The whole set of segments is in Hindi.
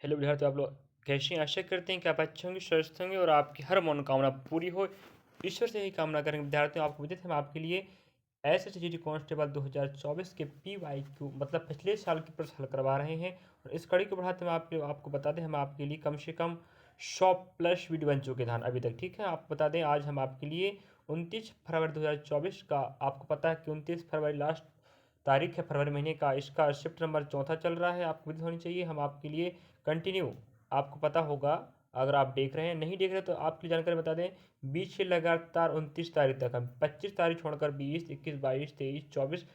हेलो विद्यार्थी, आप लोग कैसे हैं? आशा करते हैं कि आप अच्छे होंगे, स्वस्थ होंगे और आपकी हर मनोकामना पूरी हो। ईश्वर से यही कामना करेंगे। विद्यार्थियों, आपको बता दें, हम आपके लिए एसएसजी कांस्टेबल 2024 के पीवाईक्यू मतलब पिछले साल के प्रश्न हल करवा रहे हैं। और इस कड़ी को बढ़ाते हुए आपको बता दें, हम आपके लिए कम से कम 100+ वीडियो बन चुके हैं अभी तक। ठीक है, आपको बता दें, आज हम आपके लिए 29 फरवरी 2024 का, आपको पता है कि 29 फरवरी लास्ट तारीख है फरवरी महीने का। इसका शिफ्ट नंबर 4 चल रहा है, आपको भी होनी चाहिए। हम आपके लिए कंटिन्यू, आपको पता होगा, अगर आप देख रहे हैं, नहीं देख रहे तो आपकी जानकारी बता दें, 20 से लगातार 29 तारीख तक हम 25 तारीख छोड़कर 20, 21, 22, 23, 24,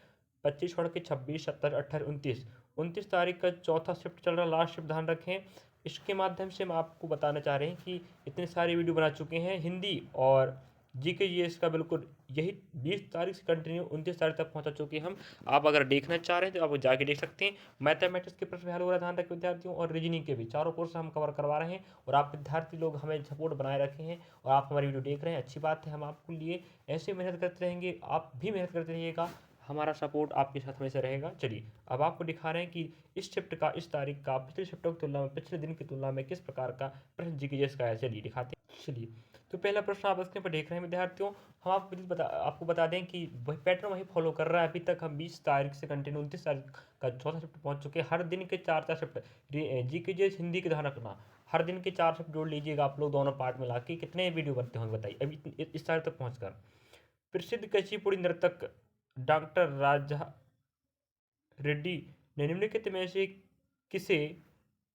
25 छोड़ के 26, 27, 28, 29, 29 तारीख का चौथा शिफ्ट चल रहा, लास्ट शिफ्ट ध्यान रखें। इसके माध्यम से हम आपको बताना चाह रहे हैं कि इतने सारे वीडियो बना चुके हैं हिंदी और जीके जीएस का, बिल्कुल यही 20 तारीख से कंटिन्यू 29 तारीख तक पहुंचा चुके हैं हम। आप अगर देखना चाह रहे हैं तो आप जाके देख सकते हैं। मैथमेटिक्स के प्रश्न हल हो रहा है, ध्यान रखें विद्यार्थियों, और रीजनिंग के भी चारों कोर्स हम कवर करवा रहे हैं। और आप विद्यार्थी लोग हमें सपोर्ट बनाए रखे हैं और आप हमारी वीडियो देख रहे हैं, अच्छी बात है। हम आपके लिए ऐसे मेहनत करते रहेंगे, आप भी मेहनत करते रहिएगा, हमारा सपोर्ट आपके साथ हमेशा रहेगा। चलिए, अब आपको दिखा रहे हैं कि इस शिफ्ट का, इस तारीख का पिछले शिफ्टों की तुलना में, पिछले दिन की तुलना में किस प्रकार का प्रश्न जीके का है। चलिए दिखाते हैं। चलिए, तो पहला प्रश्न आप स्क्रीन पर देख रहे हैं विद्यार्थियों। हम आपको बता दें कि वही पैटर्न वही फॉलो कर रहा है। अभी तक हम 20 तारीख से कंटिन्यू 29 तारीख का चौथा शिफ्ट पहुंच चुके हैं। हर दिन के चार चार शिफ्ट जी के जी हिंदी के ध्यान रखना, हर दिन के 4 शिफ्ट जोड़ लीजिएगा आप लोग, दोनों पार्ट मिला के कितने वीडियो बनते होंगे बताइए अभी इस तारीख तक पहुँच। प्रसिद्ध कुचिपुड़ी नर्तक डॉक्टर राजा रेड्डी ने निम्नलिखित में से किसे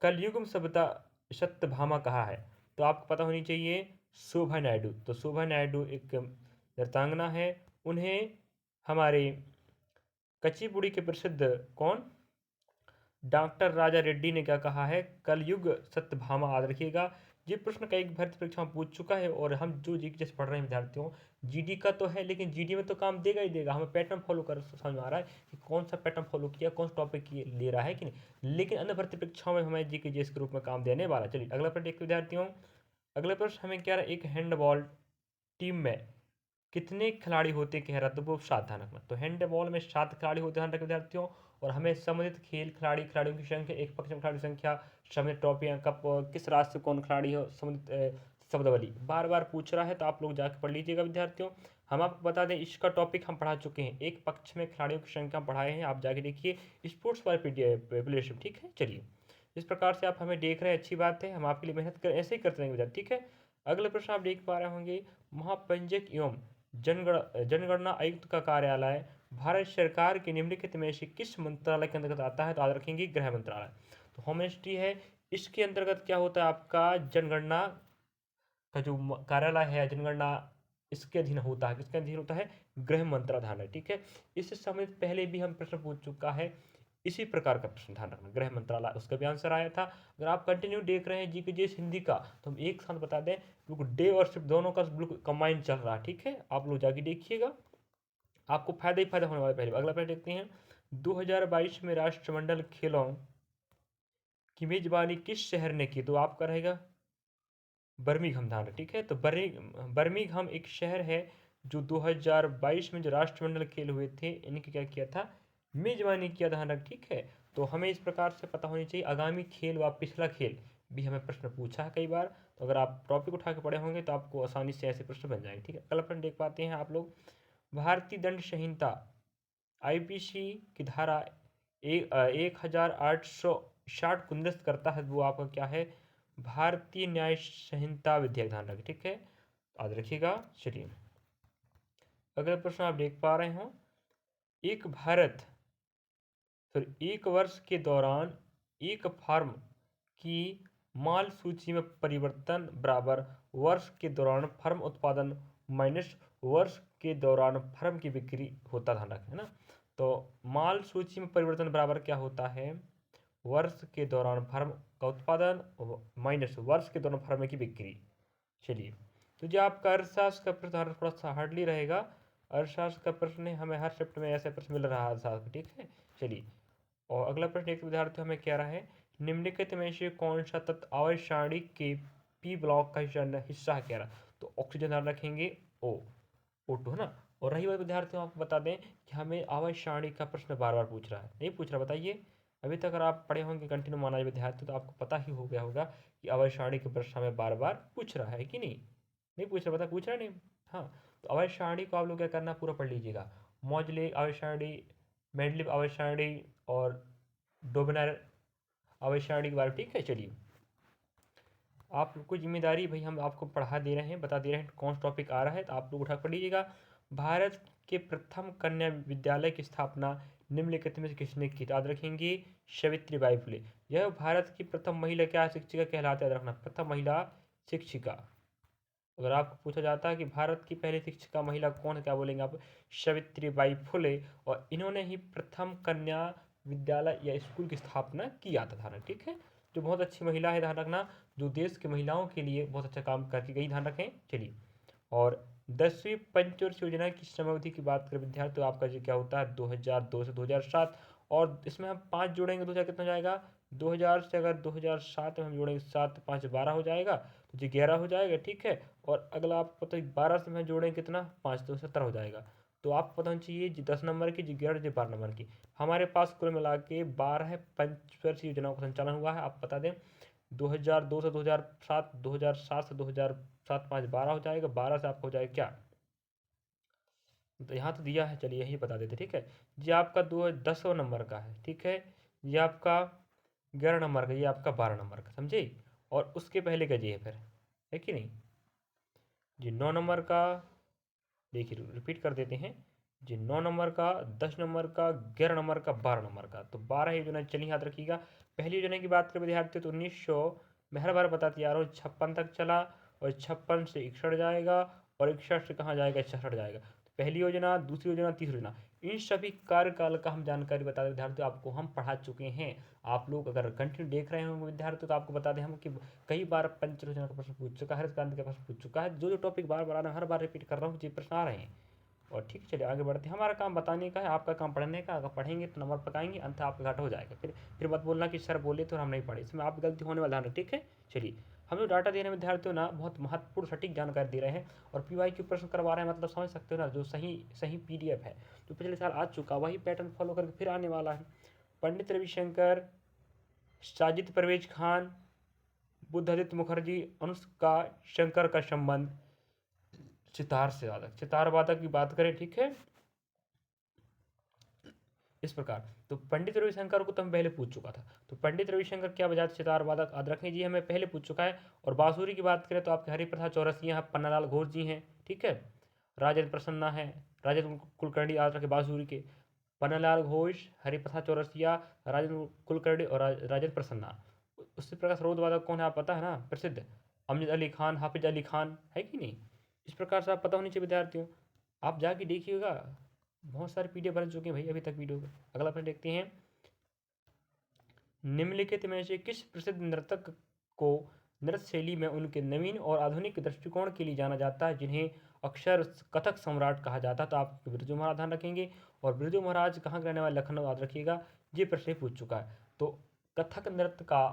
कलयुग सभ्यता सत्यभामा कहा है? तो आपको पता होनी चाहिए शोभा नायडू। तो शोभा नायडू एक नृत्यांगना है। उन्हें हमारे कुचिपुड़ी के प्रसिद्ध कौन, डॉक्टर राजा रेड्डी ने क्या कहा है? कलयुग सत्यभामा। याद रखिएगा, ये प्रश्न कई भर्ती परीक्षा में पूछ चुका है। और हम जो जी जैसे पढ़ रहे हैं विद्यार्थियों, जीडी का तो है, लेकिन जीडी में तो काम देगा ही देगा। हमें पैटर्न फॉलो कर समझ में आ रहा है कि कौन सा पैटर्न फॉलो किया, कौन सा टॉपिक ले रहा है कि नहीं। लेकिन अन्य भर्ती परीक्षाओं में हमें जी के जी के रूप में काम देने वाला। चलिए अगला प्रश्न देखते विद्यार्थियों। अगला प्रश्न हमें क्या रहा, एक हैंडबॉल टीम में कितने खिलाड़ी होते हैं कह रहा, तो वो 7 ध्यान रखना। तो हैंडबॉल में 7 खिलाड़ी होते हैं, ध्यान रखें विद्यार्थियों। और हमें संबंधित खेल, खिलाड़ियों की संख्या, एक पक्ष में खिलाड़ी की संख्या, संबंधित ट्रॉफियां, कप, किस राज्य से कौन खिलाड़ी हो, संबंधित शब्दावली बार बार पूछ रहा है, तो आप लोग जाकर पढ़ लीजिएगा विद्यार्थियों। हम आपको बता दें, इसका टॉपिक हम पढ़ा चुके हैं, एक पक्ष में खिलाड़ियों की संख्या पढ़ाए हैं, आप जाके देखिए स्पोर्ट्स वाले प्लेयरशिप। ठीक है, चलिए इस प्रकार से आप हमें देख रहे हैं, अच्छी बात है। हम आपके लिए मेहनत कर ऐसे ही करते रहेंगे विद्यार्थी। ठीक है, अगले प्रश्न आप देख पा रहे होंगे, महापंजक एवं जनगणना आयुक्त का कार्यालय भारत सरकार के निम्नलिखित में से किस मंत्रालय के अंतर्गत आता है? तो याद रखेंगे गृह मंत्रालय। तो होम मिनिस्ट्री है, इसके अंतर्गत क्या होता है आपका, जनगणना का जो कार्यालय है, जनगणना इसके अधीन होता है, किसके अधीन होता है? गृह मंत्रालय। ठीक है, इससे संबंधित पहले भी हम प्रश्न पूछ चुका है इसी प्रकार का प्रश्न, ध्यान रखना, गृह मंत्रालय उसका भी आंसर आया था। अगर आप कंटिन्यू देख रहे हैं जी के जी हिंदी का, तो हम एक साथ बता दें, बिल्कुल डे और शिफ्ट दोनों का बिल्कुल कंबाइन चल रहा है। ठीक है, आप लोग जाके देखिएगा, आपको फायदा ही फायदा होने वाला है। पहले अगला प्रश्न देखते हैं, 2022 में राष्ट्रमंडल खेलों की मेजबानी किस शहर ने की? तो आपका रहेगा बर्मिंघम, ध्यान रखें। ठीक है, तो बर्मिंघम एक शहर है जो 2022 में जो राष्ट्रमंडल खेल हुए थे, इनकी क्या किया था, मेजबानी किया, ध्यान रख। ठीक है, तो हमें इस प्रकार से पता होनी चाहिए आगामी खेल व पिछला खेल भी हमें प्रश्न पूछा है कई बार। तो अगर आप टॉपिक उठा के पढ़े होंगे तो आपको आसानी से ऐसे प्रश्न बन जाएंगे। ठीक है, अगला प्रश्न देख पाते हैं आप लोग, भारतीय दंड संहिता आईपीसी की धारा 1860 को निरस्त करता है, वो आपका क्या है, भारतीय न्याय संहिता विधेयक, ध्यान रखें। ठीक है, याद रखिएगा। चलिए अगला प्रश्न आप देख पा रहे हो, एक भारत फिर एक वर्ष के दौरान एक फार्म की माल सूची में परिवर्तन बराबर वर्ष के दौरान फर्म उत्पादन माइनस वर्ष के दौरान फर्म की बिक्री होता, ध्यान रखें ना। तो माल सूची में परिवर्तन बराबर क्या होता है, वर्ष के दौरान फर्म का उत्पादन माइनस वर्ष के दौरान फर्म की बिक्री। चलिए, तो जो आपका अर्थशास्त्र का प्रश्न थोड़ा सा हार्डली रहेगा, अर्थशास्त्र का प्रश्न हमें हर शिफ्ट में ऐसे प्रश्न मिल रहा है अर्थशास्त्र। ठीक है, चलिए, और अगला प्रश्न एक विद्यार्थी हमें कह रहा है, निम्नलिखित में से कौन सा तत्व आवर्त सारणी के पी ब्लॉक का हिस्सा है कह रहा। तो ऑक्सीजन, ध्यान रखेंगे O2 है ना। और रही बात विद्यार्थियों, आपको बता दें कि हमें आवर्त सारणी का प्रश्न बार बार पूछ रहा है, नहीं पूछ रहा, बताइए अभी तक अगर आप पढ़े होंगे कंटिन्यू माना विद्यार्थी तो आपको पता ही हो गया होगा कि अवय सारणी के प्रश्न हमें बार बार पूछ रहा है कि नहीं, नहीं पूछ रहा, पता पूछ रहा नहीं। हाँ, तो अवय सारणी को आप लोग क्या करना, पूरा पढ़ लीजिएगा। मॉडले अवय सारणी, मेंडलीव अवय सारणी और डोबनर अवय सारणी के बारे में, ठीक है। चलिए, आप लोग को जिम्मेदारी भाई हम आपको पढ़ा दे रहे हैं, बता दे रहे हैं कौन सा टॉपिक आ रहा है, तो आप लोग उठा पढ़ लीजिएगा। भारत के प्रथम कन्या विद्यालय की स्थापना निम्नलिखित में से किसने की, याद रखेंगे सावित्रीबाई फुले। यह भारत की प्रथम महिला क्या शिक्षिका कहलाते, याद रखना, प्रथम महिला शिक्षिका। अगर आपको पूछा जाता है कि भारत की पहली शिक्षिका महिला कौन है, क्या बोलेंगे आप, सावित्रीबाई फुले। और इन्होंने ही प्रथम कन्या विद्यालय या स्कूल की स्थापना किया था, ध्यान, ठीक है। जो बहुत अच्छी महिला है, ध्यान रखना, जो देश की महिलाओं के लिए बहुत अच्छा काम करके गई, ध्यान रखें। चलिए, और 10वीं पंचवर्षीय योजना की समयावधि की बात करें विद्यार्थी, तो आपका जो क्या होता है 2002 से 2007। और इसमें हम 5 जोड़ेंगे, 2000 कितना हो जाएगा, 2000 से अगर 2007 में हम जोड़ेंगे 7 5 12 हो जाएगा, तो जी 11 हो जाएगा, ठीक है। और अगला आपको पता है 12 से हम जोड़ेंगे कितना, 5 तो 17 हो जाएगा। तो आपको पता होना चाहिए जी 10 नंबर की, जी 11, जी 12 नंबर की। हमारे पास कुल मिला के 12 पंचवर्षीय योजनाओं का संचालन हुआ है, आप बता दें। 2002 से 2007, 2007 से 2007 5 12 हो जाएगा, 12 से आपको हो जाएगा क्या, तो यहाँ तो दिया है, चलिए यही बता देते, ठीक है। ये आपका 10 नंबर का है, ठीक है। ये आपका 11 नंबर का, ये आपका 12 नंबर का, समझे। और उसके पहले का ये है फिर, है कि नहीं। जी 9 नंबर का, देखिए रिपीट कर देते हैं। जी 9 नंबर का, 10 नंबर का, 11 नंबर का, 12 नंबर का, तो 12 योजना, चलिए याद रखिएगा। पहली योजना की बात करें विद्यार्थी तो 1900, मैं हर बार बताते आ रहा हूँ, 56 तक चला, और 56 से 61 जाएगा, और 61 से कहाँ जाएगा, 66 जाएगा। तो पहली योजना, दूसरी योजना, तीसरी योजना, इन सभी कार्यकाल का हम जानकारी बता दें विद्यार्थियों, आपको हम पढ़ा चुके हैं। आप लोग अगर कंटिन्यू देख रहे होंगे विद्यार्थी, तो आपको बता दें हम कि कई बार पंच योजना का प्रश्न पूछ चुका है, हरित क्रांति का प्रश्न पूछ चुका है। जो जो टॉपिक बार बार आ रहा है, हर बार रिपीट कर रहा हूँ, ये प्रश्न आ रहे हैं। और ठीक है, चलिए आगे बढ़ते हैं। हमारा काम बताने का है, आपका काम पढ़ने का। अगर पढ़ेंगे तो नंबर पकाएंगे, अंत आपका घाटा हो जाएगा। फिर मत बोलना कि सर बोले तो हम नहीं पढ़े, इसमें आप गलती होने वाला है, ठीक है। चलिए, हम जो डाटा दे रहे हैं विद्यार्थियों ना, बहुत महत्वपूर्ण सटीक जानकारी दे रहे हैं, और पीवाई क्यू प्रश्न करवा रहे हैं, मतलब समझ सकते हो ना, जो सही सही पीडीएफ है, जो पिछले साल आ चुका वही पैटर्न फॉलो करके फिर आने वाला है। पंडित रविशंकर, साजिद परवेज खान, बुद्धादित्य मुखर्जी, अनुष्का शंकर का संबंध सितार से वादक, सितार वादक की बात करें, ठीक है, इस प्रकार। तो पंडित रविशंकर को तो हम पहले पूछ चुका था, तो पंडित रविशंकर क्या बजाते सितार वादक, याद रखने जी, हमें पहले पूछ चुका है। और बांसुरी की बात करें तो आपके हरिप्रसाद चौरसिया हैं, पन्नालाल घोष जी हैं, ठीक है। राजेंद्र प्रसन्ना है, राजेंद्र कुलकर्णी, याद रखे बांसुरी के, पन्नालाल घोष, हरिप्रसाद चौरसिया, राजेंद्र कुलकर्णी और राजेंद्र प्रसन्ना। उसी प्रकार सरोद वादक कौन है, आप पता है ना, प्रसिद्ध अमजद अली खान, हाफिज अली खान, है कि नहीं। इस प्रकार से आप पता होनी चाहिए विद्यार्थियों, आप जाके देखिएगा, बहुत सारे पीडीएफ बन चुके हैं भाई अभी तक वीडियो के। अगला प्रश्न देखते हैं, निम्नलिखित में से किस प्रसिद्ध नर्तक को नृत्य शैली में उनके नवीन और आधुनिक दृष्टिकोण के लिए जाना जाता है, जिन्हें अक्सर कथक सम्राट कहा जाता है, तो आप बिरजू महाराज ध्यान रखेंगे। और बिरजू महाराज कहाँ के रहने वाले, लखनऊ, याद रखिएगा, ये प्रश्न पूछ चुका है। तो कथक नृत्य का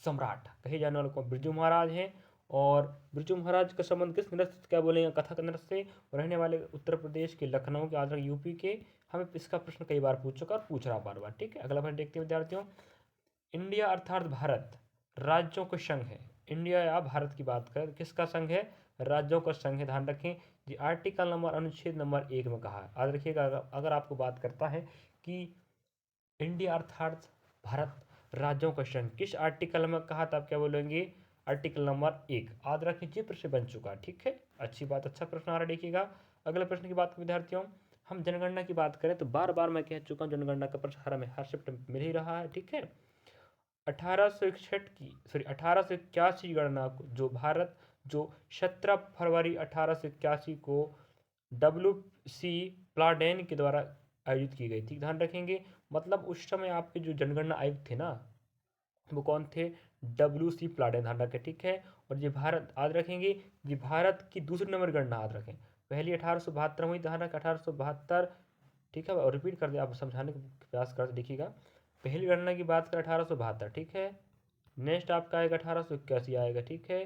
सम्राट कहे जाने वाले कौन, बिरजू महाराज हैं। और बिरजू महाराज का संबंध किस नृत्य से, क्या बोलेंगे, कथक नृत्य से, और रहने वाले उत्तर प्रदेश के लखनऊ के, आंध्र यूपी के। हमें इसका प्रश्न कई बार पूछ चुका और पूछ रहा बार बार, ठीक है। अगला प्रश्न देखते हैं विद्यार्थियों, इंडिया अर्थात भारत राज्यों का संघ है। इंडिया या भारत की बात करें, किसका संघ है, राज्यों का संघ है, ध्यान रखें जी। आर्टिकल नंबर, अनुच्छेद नंबर 1 में कहा है, याद रखिएगा। अगर आपको बात करता है कि इंडिया अर्थात भारत राज्यों का संघ किस आर्टिकल में कहा था, आप क्या बोलेंगे, आर्टिकल नंबर 1, याद रखिए, ये प्रश्न बन चुका है, ठीक है। अच्छी बात, अच्छा प्रश्न आ रहा है, देखिएगा। अगले प्रश्न की बात करें विद्यार्थियों, हम जनगणना की बात करें तो बार बार मैं कह चुका हूँ, जनगणना का प्रश्न हमें हर शिफ्ट में मिल ही रहा है, ठीक है। 1861 की, सॉरी 1881 गणना को, जो भारत, जो 17 फरवरी 1881 को डब्ल्यू सी प्लाडेन के द्वारा आयोजित की गई थी, ध्यान रखेंगे। मतलब उस समय आपके जो जनगणना आयुक्त थे ना, वो कौन थे, डब्ल्यू सी प्लाडेन, ध्यान रखें, ठीक है। और ये भारत, याद रखेंगे, ये भारत की दूसरी नंबर गणना, याद रखें। पहली 1872 में हुई, ध्यान रखें 1872, ठीक है। और रिपीट कर दे, आप समझाने का प्रयास कर देखिएगा। पहली गणना की बात करें 1872, ठीक है। नेक्स्ट आपका आएगा 1881 आएगा, ठीक है,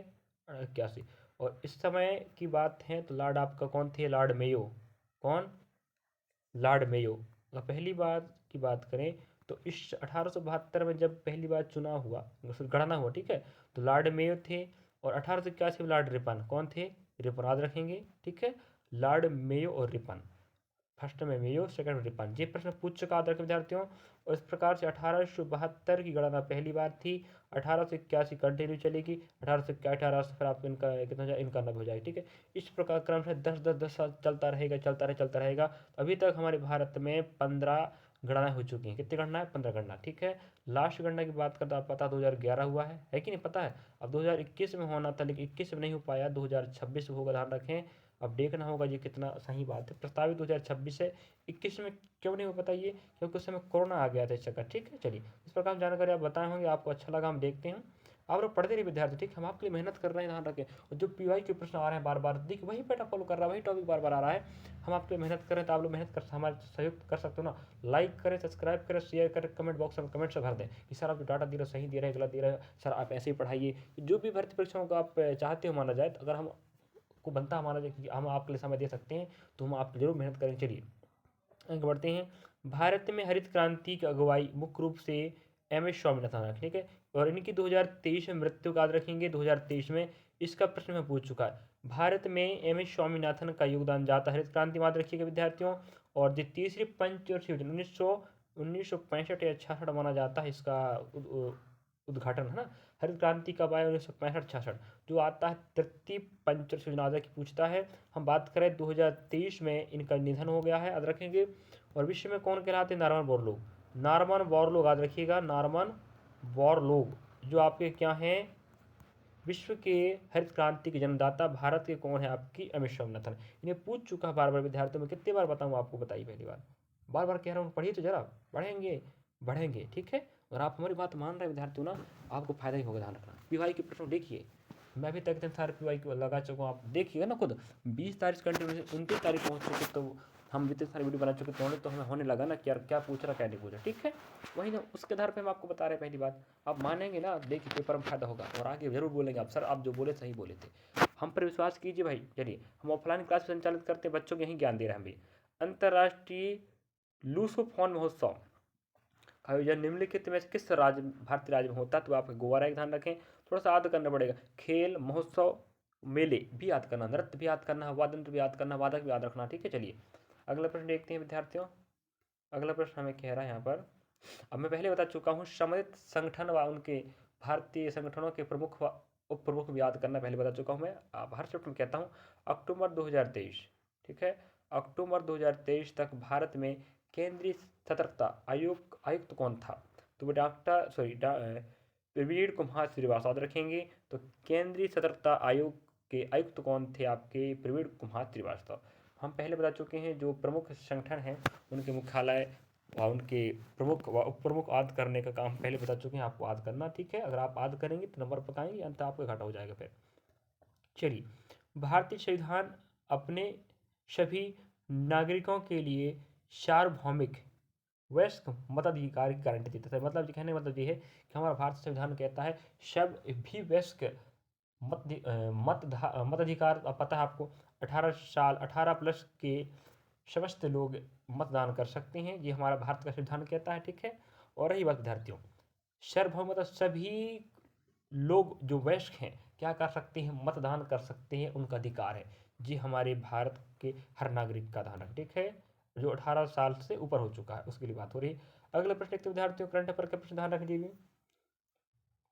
81। और इस समय की बात है तो लॉर्ड आपका कौन थे, लॉर्ड मेयो, कौन, लॉर्ड मेयो। अगर पहली बार की बात करें तो इस 1872 में जब पहली बार चुनाव हुआ, गणना हुआ, ठीक है, तो लॉर्ड मेयो थे, और 1881 में लॉर्ड रिपन कौन थे, रिपन याद रखेंगे, ठीक है, लॉर्ड मेयो और रिपन, फर्स्ट में मेयो, सेकंड में रिपन। ये प्रश्न पूछ चुका आदर के विद्यार्थियों, और इस प्रकार से 1872 की गणना पहली बार थी, 1881 कंटिन्यू चलेगी, 1881 फिर आपको इनका कितना हो जाए, इनका 90 हो जाएगा, ठीक है। इस प्रकार क्रम से 10 साल चलता रहेगा, चलता रहेगा। अभी तक हमारे भारत में 15 गणनाएं हो चुकी हैं। कितनी गणना है, 15 गणना, ठीक है। लास्ट गणना की बात करते आप पता 2011 हुआ है कि नहीं पता है। अब 2021 में होना था, लेकिन 21 में नहीं हो पाया, 2026 में होगा, ध्यान रखें। अब देखना होगा ये कितना सही बात है। प्रस्तावित 2026 है, 21 में क्यों नहीं हो बताइए, क्योंकि उस समय कोरोना आ गया था इस चक्कर, ठीक है। चलिए, इस प्रकार जानकारी आप बताए होंगे, आपको अच्छा लगा, हम देखते हैं। आप लोग पढ़ते रहिए विद्यार्थी, ठीक, हम आपके लिए मेहनत कर रहे हैं, ध्यान रखें। और जो पीवाई के प्रश्न आ रहे हैं बार बार, देखिए वही पैटर्न फॉलो कर रहा है, वही टॉपिक बार बार आ रहा है। हम आपके लिए मेहनत कर रहे हैं, तो आप लोग मेहनत कर हमारे सहयोग कर सकते हो ना। लाइक करें, सब्सक्राइब करें, शेयर करें, कमेंट बॉक्स में कमेंट से भर दें कि सर आप जो डाटा दे रहे हो सही दे रहे हैं, गलत दे रहे हैं, सर आप ऐसे ही पढ़ाइए। जो भी भर्ती परीक्षाओं को आप चाहते हो माना जाए, तो अगर हम को बनता हमारा जो कि हम आपके लिए समय दे सकते हैं, तो हम आप जरूर मेहनत करें। चलिए आगे बढ़ते हैं। भारत में हरित क्रांति की अगुवाई मुख्य रूप से एम एस स्वामीनाथन ने, ठीक है, और इनकी 2023 में मृत्यु का याद रखेंगे, 2023 में। इसका प्रश्न में पूछ चुका है। भारत में एम एस स्वामीनाथन का योगदान जाता हरित क्रांति में, याद रखिएगा विद्यार्थियों। और जो तीसरी पंचवर्षीय योजना 1965 या 66 माना जाता है, इसका उद्घाटन है ना। हरित क्रांति कब आया, 1965-66। जो आता है तृतीय पंचवर्षीय योजना की पूछता है। हम बात करें 2023 में इनका निधन हो गया है, याद रखेंगे। और विश्व में कौन कहलाते हैं, नॉर्मन बोरलॉग, नॉर्मन बोरलॉग याद रखिएगा, नॉर्मन बोरलॉग, जो आपके क्या हैं, विश्व के हरित क्रांति के जन्मदाता भारत के कौन है, आपकी एम एस स्वामीनाथन। इन्हें पूछ चुका है बार बार विद्यार्थियों में, कितनी बार बताऊँ आपको, बताइए पहली बार, बार बार कह रहा हूँ, पढ़िए तो जरा, पढ़ेंगे बढ़ेंगे, ठीक है। और आप हमारी बात मान रहे हैं विद्यार्थियों ना, आपको फायदा ही होगा, ध्यान रखना। पीवाई के प्रश्न देखिए, मैं अभी तक इतने सारे पीवाई को लगा चुका हूँ, आप देखिएगा ना खुद। 20 तारीख कंटिन्यू से 29 तारीख पहुँच चुके, तो हम इतने सारे वीडियो बना चुके थे, तो हमें होने लगा ना कि यार क्या पूछ रहा क्या नहीं पूछ रहा, ठीक है। वही ना, उसके आधार पर हम आपको बता रहे हैं पहली बात। आप मानेंगे ना, देखिए पेपर में फायदा होगा, और आगे जरूर बोलेंगे आप, सर आप जो बोले सही बोले थे। हम पर विश्वास कीजिए भाई। चलिए, हम ऑफलाइन क्लास संचालित करते हैं, बच्चों को यही ज्ञान दे रहे हैं हम भी। अंतर्राष्ट्रीय लूसोफोन महोत्सव का आयोजन निम्नलिखित में से किस राज्य, भारतीय राज्य में होता है, तो आप गोवा राज्य, ध्यान रखें। थोड़ा सा याद करना पड़ेगा, खेल महोत्सव मेले भी याद करना, नृत्य भी याद करना, वादंत्र भी याद करना, वादक भी याद रखना, ठीक है। चलिए अगला प्रश्न देखते हैं विद्यार्थियों। अगला प्रश्न हमें कह रहा है यहाँ पर, अब मैं पहले बता चुका हूँ, सम्मिलित संगठन व उनके भारतीय संगठनों के प्रमुख व उप प्रमुख भी याद करना पहले बता चुका हूँ मैं। हर चैप्टर में कहता हूँ। अक्टूबर 2023, ठीक है, अक्टूबर 2023 तक भारत में केंद्रीय सतर्कता आयुक्त कौन था, तो वो प्रवीण कुमार श्रीवास्तव याद रखेंगे। तो केंद्रीय सतर्कता आयोग के आयुक्त कौन थे, आपके प्रवीण कुमार श्रीवास्तव। हम पहले बता चुके हैं, जो प्रमुख संगठन हैं उनके मुख्यालय और उनके प्रमुख व उप प्रमुख आद करने का काम पहले बता चुके हैं, आपको आद करना, ठीक है। अगर आप आद करेंगे तो नंबर पकाएंगे, अंत आपका घाटा हो जाएगा फिर। चलिए, भारतीय संविधान अपने सभी नागरिकों के लिए सार्वभौमिक वयस्क मताधिकार की गारंटी देता है। मतलब कहने का मतलब ये है कि हमारा भारतीय संविधान कहता है सब भी वयस्क मताधिकार, पता है आपको, 18 साल 18+ के समस्त लोग मतदान कर सकते हैं, ये हमारा भारत का संविधान कहता है, ठीक है। और रही बात विद्यार्थियों, सार्वभौम मतलब सभी लोग जो वयस्क हैं क्या कर सकते हैं, मतदान कर सकते हैं, उनका अधिकार है। जी हमारे भारत के हर नागरिक का धारक, ठीक है, जो 18 साल से ऊपर हो चुका है उसके लिए बात हो रही है। अगला प्रश्न देखते विद्यार्थियों, करंट अफेयर का प्रश्न ध्यान रखिए।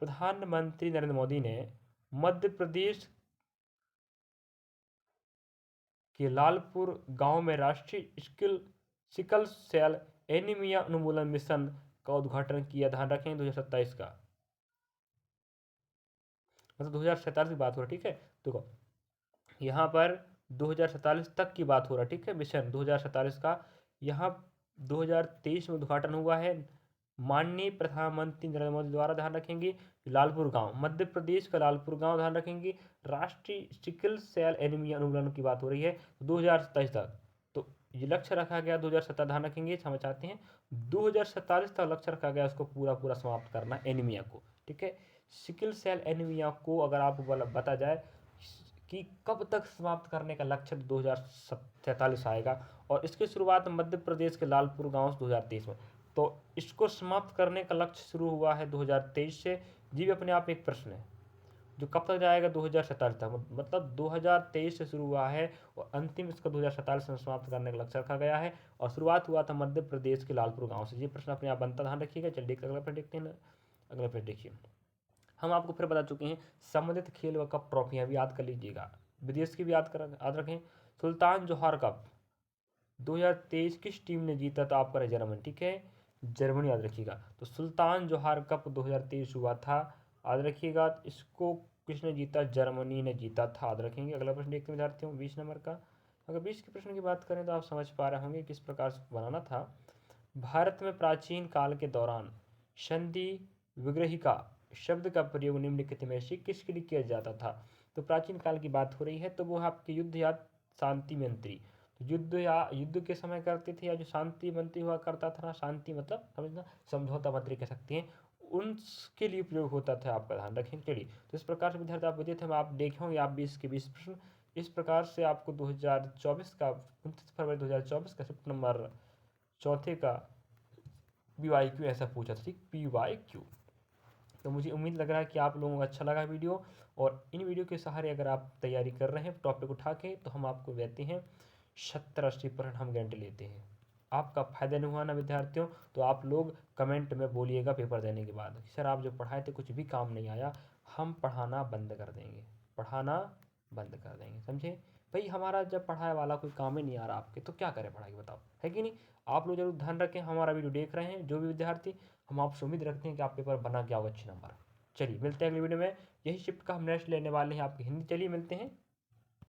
प्रधानमंत्री नरेंद्र मोदी ने मध्य प्रदेश के लालपुर गांव में राष्ट्रीय सिकल सेल एनीमिया उन्मूलन मिशन का उद्घाटन किया, ध्यान रखें 2027 का, मतलब 2047 की बात हो रहा है, ठीक है। देखो यहाँ पर 2047 तक की बात हो रहा है, ठीक है, मिशन 2047 का। यहाँ 2023 में उद्घाटन हुआ है माननीय प्रधानमंत्री नरेंद्र मोदी द्वारा, ध्यान रखेंगे। लालपुर गांव, मध्य प्रदेश का लालपुर गांव, ध्यान रखेंगे। राष्ट्रीय सिकल सेल एनीमिया उन्मूलन की बात हो रही है 2027 तक। तो ये लक्ष्य रखा गया 2070, ध्यान रखेंगे, हम चाहते हैं 2047 तक लक्ष्य रखा गया उसको पूरा पूरा समाप्त करना एनीमिया को, ठीक है। सिकल सेल एनीमिया को अगर आपको बता जाए कि कब तक समाप्त करने का लक्ष्य, 2047 आएगा। और इसकी शुरुआत मध्य प्रदेश के लालपुर गांव से 2023 में। तो इसको समाप्त करने का लक्ष्य शुरू हुआ है 2023 से। जी भी अपने आप एक प्रश्न है जो कब तक जाएगा, 2047 तक, मतलब 2023 से शुरू हुआ है और अंतिम इसका 2047 में समाप्त करने का लक्ष्य रखा गया है। और शुरुआत हुआ था मध्य प्रदेश के लालपुर गांव से। ये प्रश्न अपने आप बनता, ध्यान रखिएगा। चलिए अगला प्रश्न देखते हैं। अगला प्रश्न देखिए, हम आपको फिर बता चुके हैं संबंधित खेल व कप ट्रॉफियां भी याद कर लीजिएगा, विदेश की भी याद रखें। सुल्तान जोहार कप 2023 किस टीम ने जीता? तो आपका जर्मनी, ठीक है, जर्मनी याद रखिएगा। तो सुल्तान जोहार कप 2023 हुआ था, याद रखिएगा। इसको किसने जीता? जर्मनी ने जीता था, याद रखेंगे। अगला प्रश्न देखते हैं विद्यार्थियों 20 नंबर का। अगर 20 के प्रश्न की बात करें तो आप समझ पा रहे होंगे किस प्रकार से बनाना था। भारत में प्राचीन काल के दौरान संधि विग्रहिका शब्द का प्रयोग निम्नलिखित में से किसके लिए किया जाता था? तो प्राचीन काल की बात हो रही है, तो वो आपके युद्ध या शांति मंत्री, तो युद्ध या युद्ध के समय करते थे, या जो शांति मंत्री हुआ करता था ना, शांति मतलब समझना, समझौता मंत्री कह सकते हैं, उनके लिए प्रयोग होता था, आपका ध्यान रखें। चलिए, तो इस प्रकार से विद्यार्थी आप विदित थे, आप देखे होंगे आप 20 के 20 प्रश्न इस प्रकार से आपको 2024 का 29 फरवरी 2024 का शिफ्ट नंबर चौथे का PYQ ऐसा पूछा था, ठीक, PYQ। तो मुझे उम्मीद लग रहा है कि आप लोगों को अच्छा लगा वीडियो, और इन वीडियो के सहारे अगर आप तैयारी कर रहे हैं टॉपिक उठा के, तो हम आपको देते हैं 70-80% हम गारंटी लेते हैं। आपका फायदा नहीं हुआ ना विद्यार्थियों, तो आप लोग कमेंट में बोलिएगा पेपर देने के बाद, सर आप जो पढ़ाए थे कुछ भी काम नहीं आया, हम पढ़ाना बंद कर देंगे, पढ़ाना बंद कर देंगे, समझे भाई। हमारा जब पढ़ाए वाला कोई काम ही नहीं आ रहा आपके, तो क्या करें पढ़ाई, बताओ, है कि नहीं। आप लोग जरूर ध्यान रखें, हमारा वीडियो देख रहे हैं जो भी विद्यार्थी, हम आपसे उम्मीद रखते हैं कि आप पेपर बना के आओ अच्छे नंबर। चलिए मिलते हैं अगले वीडियो में, यही शिफ्ट का हम नेक्स्ट लेने वाले हैं आपकी हिंदी। चलिए मिलते हैं।